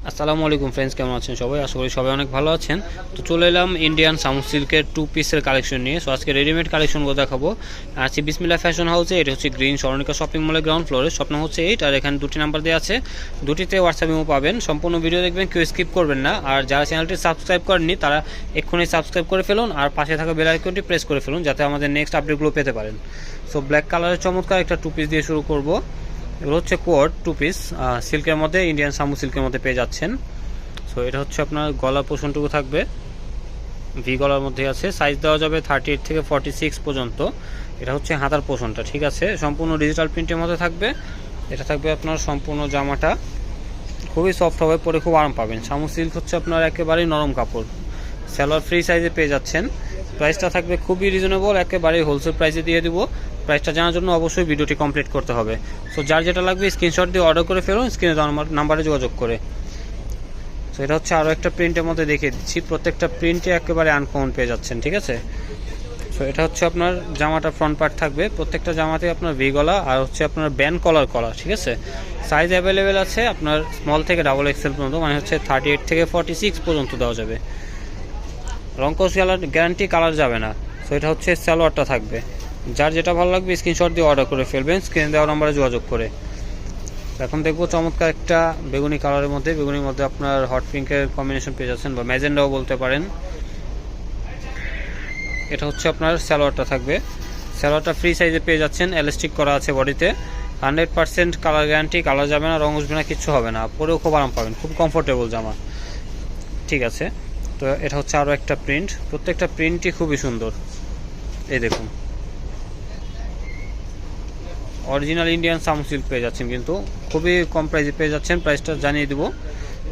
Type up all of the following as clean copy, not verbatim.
আসসালামু আলাইকুম ফ্রেন্ডস, কেমন আছেন সবাই? আশা করি সবাই অনেক ভালো আছেন। তো চলে এলাম ইন্ডিয়ান সামু সিল্কের 2 পিসের কালেকশন নিয়ে। সো আজকে রেডিমেড কালেকশনগুলো দেখাবো। আছি বিসমিল্লাহ ফ্যাশন হাউসে। এটা হচ্ছে গ্রিন স্বর্ণিকা শপিং মলের গ্রাউন্ড ফ্লোরে। স্বপ্ন হচ্ছে 8 আর এখানে দুটি নাম্বার দেওয়া আছে, দুটিতে হোয়াটসঅ্যাপ ইমো পাবেন। সম্পূর্ণ ভিডিও দেখবেন, কেউ স্কিপ করবেন না। আর যারা চ্যানেলটি সাবস্ক্রাইব করেননি তারা এক্ষুনি সাবস্ক্রাইব করে ফেলুন আর পাশে থাকা বেল আইকনটি প্রেস করে ফেলুন যাতে আমাদের নেক্সট আপডেটগুলো পেতে পারেন। সো ব্ল্যাক কালারের চমৎকার একটা 2 পিস দিয়ে শুরু করব। এগুলো হচ্ছে কোয়ার্ড 2 পিস সিল্কের মধ্যে, ইন্ডিয়ান সামু সিল্কের মধ্যে পেয়ে যাচ্ছেন। সো এটা হচ্ছে আপনার গলার পোর্শনটুকু থাকবে ভি গলার মধ্যে আছে। সাইজ দেওয়া যাবে 38 থেকে 46 পর্যন্ত। এটা হচ্ছে হাতার পোর্শনটা, ঠিক আছে। সম্পূর্ণ ডিজিটাল প্রিন্টের মধ্যে থাকবে। এটা থাকবে আপনার সম্পূর্ণ জামাটা, খুবই সফট হবে, পরে খুব আরাম পাবেন। সামু সিল্ক হচ্ছে আপনার একেবারেই নরম কাপড়। সালোয়ার ফ্রি সাইজে পেয়ে যাচ্ছেন। প্রাইসটা থাকবে খুবই রিজনেবল, একেবারেই হোলসেল প্রাইসে দিয়ে দিব। প্রাইসটা জানার জন্য অবশ্যই ভিডিওটি কমপ্লিট করতে হবে। সো যার যেটা লাগবে স্ক্রিনশট দিয়ে অর্ডার করে ফেলুন, স্ক্রিনে দেওয়া নাম্বারে যোগাযোগ করে। তো এটা হচ্ছে আরও একটা প্রিন্টের মধ্যে দেখিয়ে দিচ্ছি। প্রত্যেকটা প্রিন্টে একেবারে আনকমন পেয়ে যাচ্ছেন, ঠিক আছে। সো এটা হচ্ছে আপনার জামাটা ফ্রন্ট পার্ট থাকবে। প্রত্যেকটা জামাতে আপনার ভি গলা আর হচ্ছে আপনার ব্যান্ড কলার করা, ঠিক আছে। সাইজ অ্যাভেলেবেল আছে আপনার স্মল থেকে ডাবল এক্সেল পর্যন্ত, মানে হচ্ছে 38 থেকে 46 পর্যন্ত দেওয়া যাবে। রংকস গ্যারান্টি, কালার যাবে না। সো এটা হচ্ছে সালোয়ারটা থাকবে। যার যেটা ভালো লাগবে স্ক্রিনশট দিয়ে অর্ডার করে ফেলবেন, স্ক্রিনে দেওয়া নাম্বারে যোগাযোগ করে। এখন দেখবো চমৎকার একটা বেগুনি কালারের মধ্যে, বেগুনির মধ্যে আপনার হট পিঙ্কের কম্বিনেশন পেয়ে যাচ্ছেন বা ম্যাজেন্ডাও বলতে পারেন। এটা হচ্ছে আপনার সালোয়ারটা থাকবে। সালোয়ারটা ফ্রি সাইজে পেয়ে যাচ্ছেন, এলাস্টিক করা আছে বডিতে। 100% কালার গ্যারান্টি, কালার যাবে না, রং উঠবে না, কিচ্ছু হবে না। পরেও খুব আরাম পাবেন, খুব কমফোর্টেবল জামা, ঠিক আছে। তো এটা হচ্ছে আরও একটা প্রিন্ট। প্রত্যেকটা প্রিন্টই খুবই সুন্দর। এই দেখুন, অরিজিনাল ইন্ডিয়ান সামু সিল্ক পেয়ে যাচ্ছেন, কিন্তু খুবই কম প্রাইসে পেয়ে যাচ্ছেন। প্রাইসটা জানিয়ে দেবো।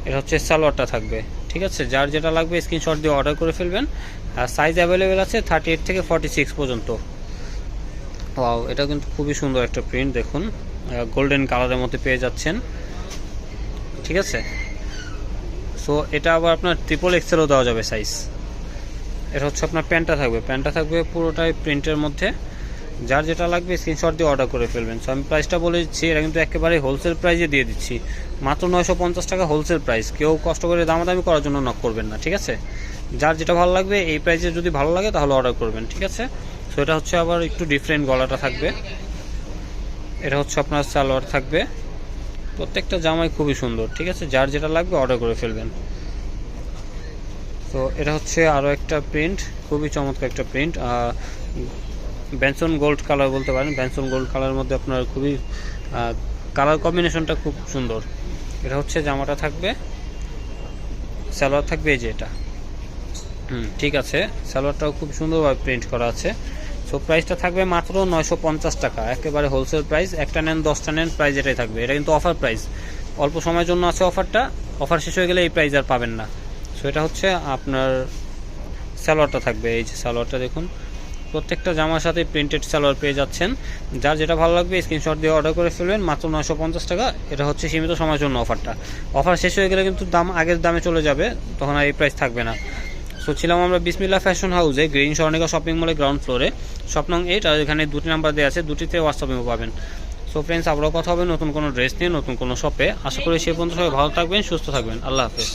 এটা হচ্ছে সালোয়ারটা থাকবে, ঠিক আছে। যার যেটা লাগবে স্ক্রিনশট দিয়ে অর্ডার করে ফেলবেন। আর সাইজ অ্যাভেলেবেল আছে 38 থেকে 46 পর্যন্ত। ওয়াও, এটা কিন্তু খুবই সুন্দর একটা প্রিন্ট, দেখুন গোল্ডেন কালারের মধ্যে পেয়ে যাচ্ছেন, ঠিক আছে। সো এটা আবার আপনার ট্রিপল এক্সেলও দেওয়া যাবে সাইজ। এটা হচ্ছে আপনার প্যান্টটা থাকবে, প্যান্টটা থাকবে পুরোটাই প্রিন্টের মধ্যে। যার যেটা লাগবে স্ক্রিনশট দিয়ে অর্ডার করে ফেলবেন। সো আমি প্রাইসটা বলে দিচ্ছি, এটা কিন্তু একেবারে হোলসেল প্রাইসে দিয়ে দিচ্ছি, মাত্র 950 টাকা হোলসেল প্রাইস। কেউ কষ্ট করে দামাদামি করার জন্য নক করবেন না, ঠিক আছে। যার যেটা ভালো লাগবে এই প্রাইসে যদি ভালো লাগে তাহলে অর্ডার করবেন, ঠিক আছে। সো এটা হচ্ছে আবার একটু ডিফারেন্ট গলাটা থাকবে। এটা হচ্ছে আপনার সালোয়ার থাকবে। প্রত্যেকটা জামাই খুবই সুন্দর, ঠিক আছে। যার যেটা লাগবে অর্ডার করে ফেলবেন। তো এটা হচ্ছে আরও একটা প্রিন্ট, খুবই চমৎকার একটা প্রিন্ট। বেনসন গোল্ড কালার বলতে পারেন। বেনসন গোল্ড কালারের মধ্যে আপনার খুবই কালার কম্বিনেশনটা খুব সুন্দর। এটা হচ্ছে জামাটা থাকবে, সালোয়ার থাকবে এই যে এটা, ঠিক আছে। সালোয়ারটাও খুব সুন্দরভাবে প্রিন্ট করা আছে। সো প্রাইসটা থাকবে মাত্র 950 টাকা, একেবারে হোলসেল প্রাইস। একটা নেন 10টা নেন, প্রাইস এটাই থাকবে। এটা কিন্তু অফার প্রাইস, অল্প সময়ের জন্য আছে অফারটা। অফার শেষ হয়ে গেলে এই প্রাইস আর পাবেন না। সো এটা হচ্ছে আপনার সালোয়ারটা থাকবে, এই যে সালোয়ারটা দেখুন। প্রত্যেকটা জামার সাথে প্রিন্টেড সালোয়ার পেয়ে যাচ্ছেন। যার যেটা ভালো লাগবে স্ক্রিনশট দিয়ে অর্ডার করে ফেলবেন, মাত্র 950 টাকা। এটা হচ্ছে সীমিত সময়ের জন্য অফারটা। অফার শেষ হয়ে গেলে কিন্তু দাম আগের দামে চলে যাবে, তখন আর এই প্রাইস থাকবে না। সো ছিলাম আমরা বিসমিল্লাহ ফ্যাশন হাউসে, গ্রিন স্বর্ণিকা শপিং মলের গ্রাউন্ড ফ্লোরে, শপ নং 8। আর এখানে দুটি নাম্বার দেওয়া আছে, দুটিতে হোয়াটসঅ্যাপেও পাবেন। সো ফ্রেন্ডস, আবারও কথা হবে নতুন কোনো ড্রেস নিয়ে, নতুন কোনো শপে। আশা করি সে পর্যন্ত সবাই ভালো থাকবেন, সুস্থ থাকবেন। আল্লাহ হাফেজ।